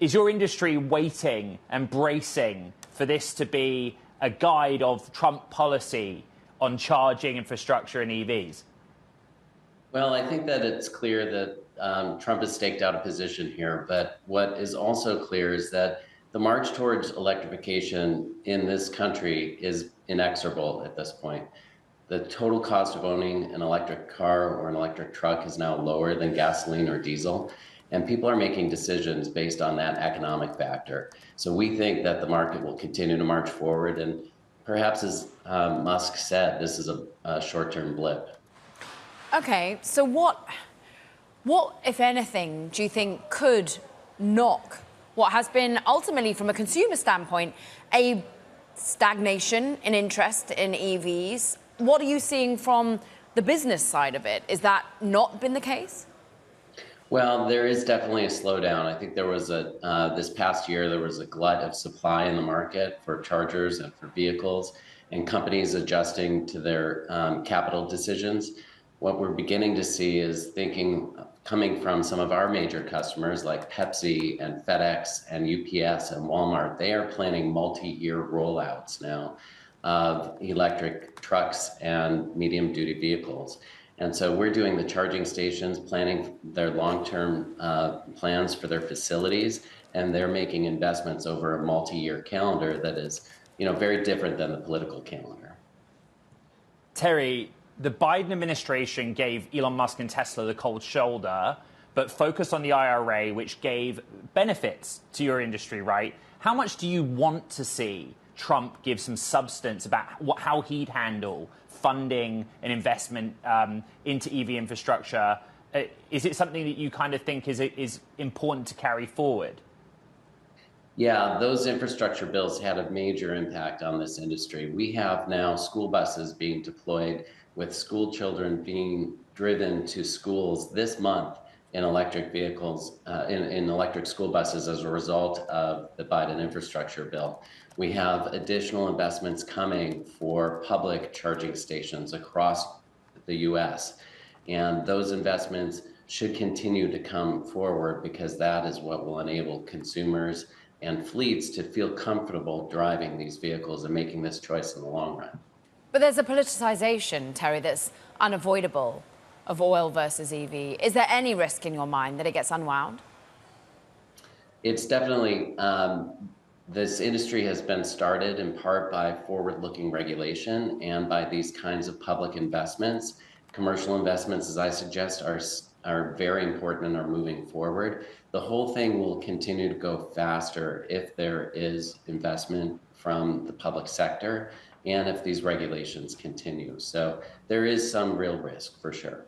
Is your industry waiting and bracing for this to be a guide of Trump policy on charging infrastructure and EVs? Well, I think that it's clear that Trump has staked out a position here. But what is also clear is that the march towards electrification in this country is inexorable at this point. The total cost of owning an electric car or an electric truck is now lower than gasoline or diesel. And people are making decisions based on that economic factor. So we think that the market will continue to march forward. And perhaps, as Musk said, this is a short-term blip. Okay, so what, if anything, do you think could knock what has been ultimately, from a consumer standpoint, a stagnation in interest in EVs? What are you seeing from the business side of it? Is that not been the case? Well, there is definitely a slowdown. I think there was this past year, there was a glut of supply in the market for chargers and for vehicles, and companies adjusting to their capital decisions. What we're beginning to see is thinking coming from some of our major customers like Pepsi and FedEx and UPS and Walmart. They are planning multi-year rollouts now of electric trucks and medium-duty vehicles. And so we're doing the charging stations, planning their long-term plans for their facilities, and they're making investments over a multi-year calendar that is, very different than the political calendar. Terry, the Biden administration gave Elon Musk and Tesla the cold shoulder, but focused on the IRA, which gave benefits to your industry, right? How much do you want to see Trump give some substance about how he'd handle funding and investment into EV infrastructure? Is it something that you kind of think is important to carry forward? Yeah, those infrastructure bills had a major impact on this industry. We have now school buses being deployed with school children being driven to schools this month in electric vehicles, in electric school buses as a result of the Biden infrastructure bill. We have additional investments coming for public charging stations across the US. And those investments should continue to come forward because that is what will enable consumers and fleets to feel comfortable driving these vehicles and making this choice in the long run. But there's a politicization, Terry, that's unavoidable of oil versus EV. Is there any risk in your mind that it gets unwound? It's definitely, this industry has been started in part by forward-looking regulation and by these kinds of public investments. Commercial investments, as I suggest, are very important and are moving forward. The whole thing will continue to go faster if there is investment from the public sector and if these regulations continue. So there is some real risk, for sure.